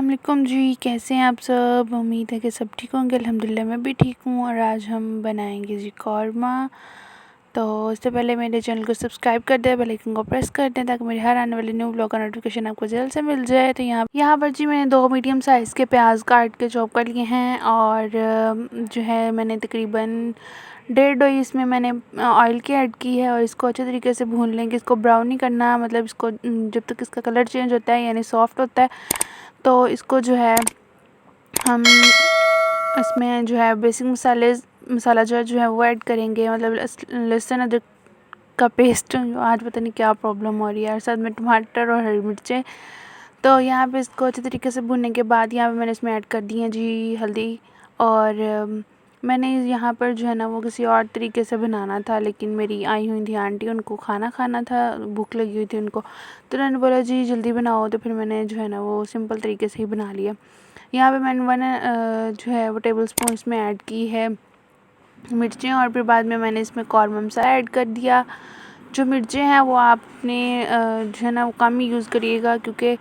अस्सलाम वालेकुम जी, कैसे हैं आप सब। उम्मीद है कि सब ठीक होंगे। अल्हम्दुलिल्लाह मैं भी ठीक हूँ। और आज हम बनाएंगे जी कौरमा। तो उससे पहले मेरे चैनल को सब्सक्राइब कर दें, बेल आइकन को प्रेस कर दें ताकि मेरे हर आने वाले न्यू ब्लॉग का नोटिफिकेशन आपको जल्द से मिल जाए। तो यहाँ पर जी मैंने 2 मीडियम साइज़ के प्याज काट के चॉप कर लिए हैं। और जो है मैंने तकरीबन 1.5 इसमें मैंने ऑयल की ऐड की है। और इसको अच्छे तरीके से भून लेंगे। इसको ब्राउन नहीं करना, मतलब इसको जब तक इसका कलर चेंज होता है यानी सॉफ्ट होता है तो इसको जो है हम इसमें जो है बेसिक मसाला जो है वो ऐड करेंगे। मतलब लहसुन अदरक का पेस्ट। आज पता नहीं क्या प्रॉब्लम हो रही है, और साथ में टमाटर और हरी मिर्चें। तो यहाँ पे इसको अच्छे तरीके से भूनने के बाद यहाँ पे मैंने इसमें ऐड कर दी है जी हल्दी। और मैंने यहाँ पर जो है ना वो किसी और तरीके से बनाना था, लेकिन मेरी आई हुई थी आंटी, उनको खाना खाना था, भूख लगी हुई थी उनको। तो उन्होंने बोला जी जल्दी बनाओ, तो फिर मैंने जो है ना वो सिंपल तरीके से ही बना लिया। यहाँ पे मैंने जो है वो टेबल स्पून इसमें ऐड की है मिर्चें। और फिर बाद में मैंने इसमें कौरमा मसाला ऐड कर दिया। जो मिर्चें हैं वो आपने जो है ना वो कम ही यूज़ करिएगा, क्योंकि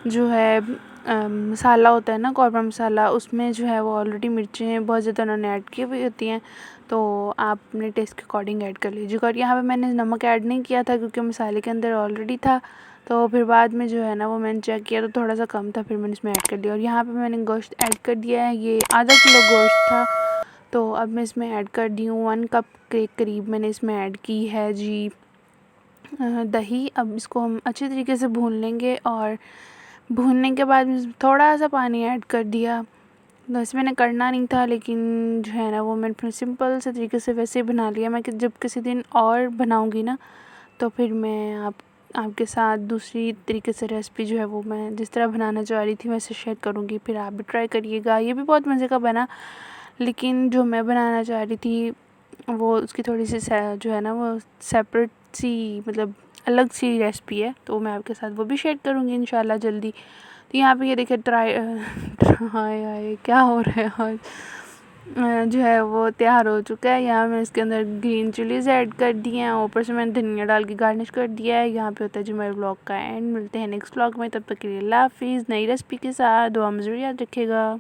जो है मसाला होता है ना कौरमा मसाला, उसमें जो है वो ऑलरेडी मिर्चें बहुत ज़्यादा उन्होंने ऐड की हुई होती हैं। तो आप अपने टेस्ट के अकॉर्डिंग ऐड कर लीजिएगा। और यहाँ पे मैंने नमक ऐड नहीं किया था क्योंकि मसाले के अंदर ऑलरेडी था। तो फिर बाद में जो है ना वो मैंने चेक किया तो थोड़ा सा कम था, फिर मैंने इसमें ऐड कर दिया। और यहाँ पे मैंने गोश्त ऐड कर दिया है, ये आधा किलो गोश्त था। तो अब मैं इसमें ऐड कर दी हूँ 1 कप के करीब मैंने इसमें ऐड की है जी दही। अब इसको हम अच्छे तरीके से भून लेंगे। और भूनने के बाद थोड़ा सा पानी ऐड कर दिया। बस मैंने करना नहीं था, लेकिन जो है ना वो मैंने फिर सिंपल से तरीके से वैसे ही बना लिया। मैं जब किसी दिन और बनाऊंगी ना तो फिर मैं आपके साथ दूसरी तरीके से रेसिपी जो है वो मैं जिस तरह बनाना चाह रही थी वैसे शेयर करूँगी। फिर आप भी ट्राई करिएगा। ये भी बहुत मज़े का बना, लेकिन जो मैं बनाना चाह रही थी वो उसकी थोड़ी सी जो है ना वो सेपरेट सी, मतलब अलग सी रेसिपी है। तो मैं आपके साथ वो भी शेयर करूँगी इंशाल्लाह जल्दी। तो यहाँ पे ये देखिए हाय हाय क्या हो रहा है आज। जो है वो तैयार हो चुका है। यहाँ मैं इसके अंदर ग्रीन चिलीज़ ऐड कर दी हैं, ऊपर से मैंने धनिया डाल के गार्निश कर दिया है। यहाँ पे होता है जो मेरे ब्लॉग का एंड। मिलते हैं नेक्स्ट ब्लॉग में, तब तक के लिए अल्लाह हाफिज़ नई रेसिपी के साथ। दुआ में ज़रूर याद रखिएगा।